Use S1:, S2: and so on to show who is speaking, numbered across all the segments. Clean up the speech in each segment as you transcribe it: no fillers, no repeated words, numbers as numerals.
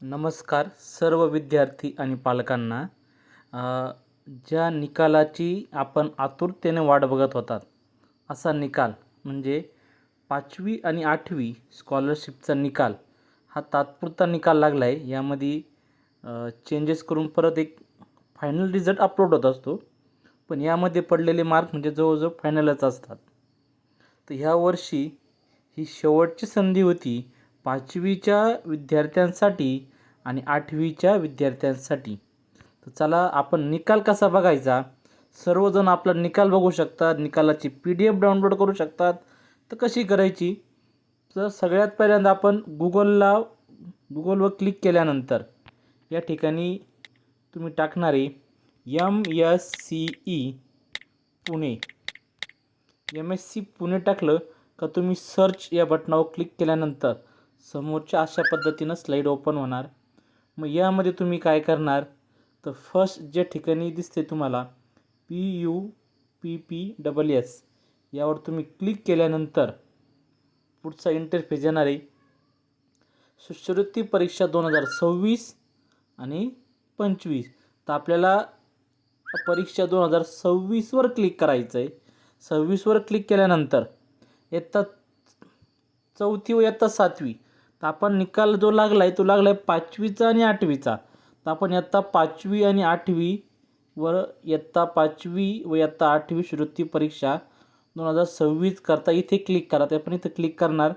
S1: नमस्कार सर्व विद्यार्थी आणि पालकांना. ज्या निकालाची आपण आतुरतेने वाट बघत होतात असा निकाल म्हणजे 5वी आणि 8वी स्कॉलरशिपचा निकाल हा तात्पुरता निकाल लागला आहे. यामध्ये चेंजेस करून परत एक फायनल रिझल्ट अपलोड होत असतो, पण यामध्ये पडलेले मार्क म्हणजे जवळजवळ फायनलच असतात. तर ह्या वर्षी ही शेवटची संधी होती 5वीच्या विद्यार्थ्यांसाठी आणि 8वीच्या विद्यार्थ्यांसाठी. तर चला आपण निकाल कसा बघायचा, सर्वजण आपला निकाल बघू शकतात, निकालाची PDF डाउनलोड करू शकतात. तर कशी करायची, तर सगळ्यात पहिल्यांदा आपण गुगलवर क्लिक केल्यानंतर या ठिकाणी तुम्ही टाकणारे MSCE पुणे, MSC पुणे टाकलं का तुम्ही सर्च या बटनावर क्लिक केल्यानंतर समोरच्या अशा पद्धतीनं स्लाईड ओपन होणार. मग यामध्ये तुम्ही काय करणार, तर फर्स्ट जे ठिकाणी दिसते तुम्हाला PUPPSS यावर तुम्ही क्लिक केल्यानंतर पुढचा इंटरफेस येणार आहे. शिष्यवृत्ती परीक्षा 2026 आणि 25. तर आपल्याला परीक्षा 2026वर क्लिक करायचं आहे. 26वर क्लिक केल्यानंतर इयत्ता 4थी व इयत्ता 7वी. तर आपण निकाल जो लागला आहे तो लागला आहे 5वीचा आणि 8वीचा. तर आपण इयत्ता 5वी आणि 8वी वर इयत्ता 5वी व इयत्ता 8वी शिष्यवृत्ती परीक्षा 2026 करता इथे क्लिक करा. ते आपण इथे क्लिक करणार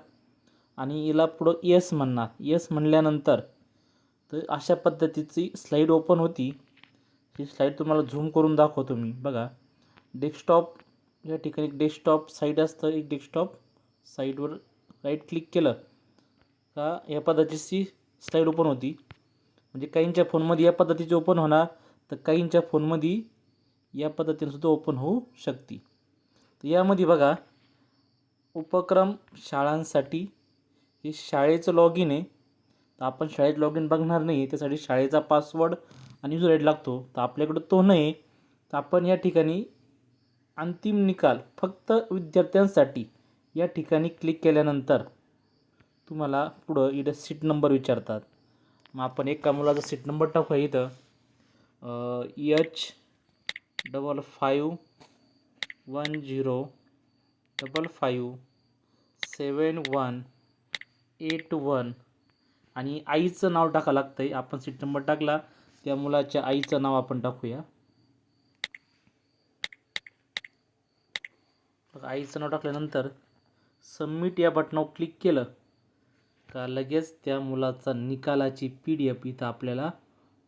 S1: आणि याला पुढं येस म्हणणार. येस म्हणल्यानंतर तर अशा पद्धतीची स्लाईड ओपन होती. ही स्लाईड तुम्हाला झूम करून दाखवतो मी. बघा, डेस्कटॉप या ठिकाणी एक डेस्कटॉप साईड असतं. एक डेस्कटॉप साईडवर राईट क्लिक केलं का या पद्धतीची स्लाईड ओपन होती. म्हणजे काहींच्या फोनमध्ये या पद्धतीची ओपन होणार, तर काहींच्या फोनमध्ये या पद्धतीने सुद्धा ओपन होऊ शकते. तर यामध्ये बघा, उपक्रम शाळांसाठी हे शाळेचं लॉग इन आहे. तर आपण शाळेत लॉग इन बघणार नाही, त्यासाठी शाळेचा पासवर्ड आणि युजर आय डी लागतो. तर आपल्याकडं तो नाही. तर आपण या ठिकाणी अंतिम निकाल फक्त विद्यार्थ्यांसाठी या ठिकाणी क्लिक केल्यानंतर तुम्हाला पुढं इथं सीट नंबर विचारतात. मग आपण एका मुलाचा सीट नंबर टाकूया इथं H55507181 आणि आईचं नाव टाकावं लागतं आहे. आपण सीट नंबर टाकला, त्या मुलाच्या आईचं नाव आपण टाकूया. आईचं नाव टाकल्यानंतर सबमिट या बटनावर क्लिक केलं का लगेच त्या मुलाचा निकालाची PDF इथं आपल्याला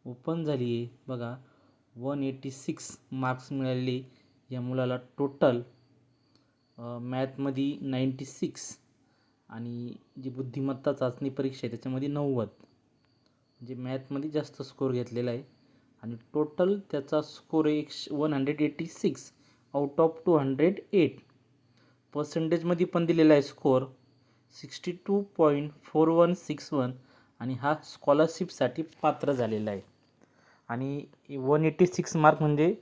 S1: ओपन झाली आहे. बघा, 186 मार्क्स मिळालेले या मुलाला. टोटल मॅथमध्ये 96 आणि जी बुद्धिमत्ता चाचणी परीक्षा आहे त्याच्यामध्ये 90. म्हणजे मॅथमध्ये जास्त स्कोर घेतलेला आहे आणि टोटल त्याचा स्कोर आहे 186 आउट ऑफ 208. पर्सेंटेजमध्ये पण दिलेला आहे स्कोर 62.4161 आणि हा स्कॉलरशिपसाठी पात्र झालेला आहे. आणि 186 मार्क म्हणजे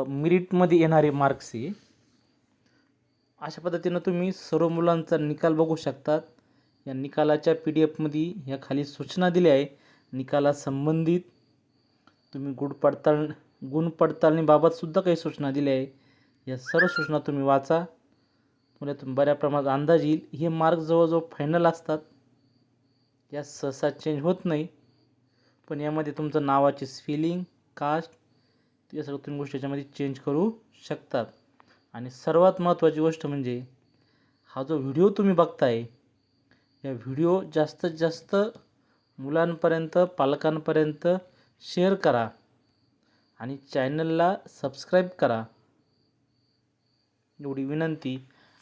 S1: मेरिटमध्ये येणारे मार्क्स आहे. अशा पद्धतीनं तुम्ही सर्व मुलांचा निकाल बघू शकतात. या निकालाच्या PDF मध्ये या खाली सूचना दिल्या आहे. निकालासंबंधित तुम्ही गुण पडताळणीबाबतसुद्धा काही सूचना दिल्या आहे. या सर्व सूचना तुम्ही वाचा. तुम्हाला बऱ्या प्रमाणात अंदाज येईल. हे मार्क जवळजवळ फायनल असतात, या सहसा चेंज होत नाही. पण यामध्ये तुमचं नावाची स्पेलिंग, कास्ट या सगळं तुम्ही गोष्टी याच्यामध्ये चेंज करू शकतात. आणि सर्वात महत्त्वाची गोष्ट म्हणजे हा जो व्हिडिओ तुम्ही बघताय, या व्हिडिओ जास्तीत जास्त मुलांपर्यंत, पालकांपर्यंत शेअर करा आणि चॅनलला सबस्क्राईब करा, एवढी विनंती.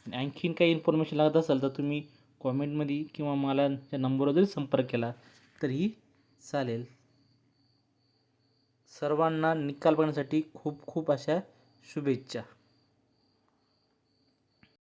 S1: आणि आणखीन काही इन्फॉर्मेशन लागत असेल तर तुम्ही कॉमेंटमध्ये किंवा मला या नंबरवर जरी संपर्क केला तरीही चालेल. सर्वांना निकाल बघण्यासाठी खूप खूप अशा शुभेच्छा.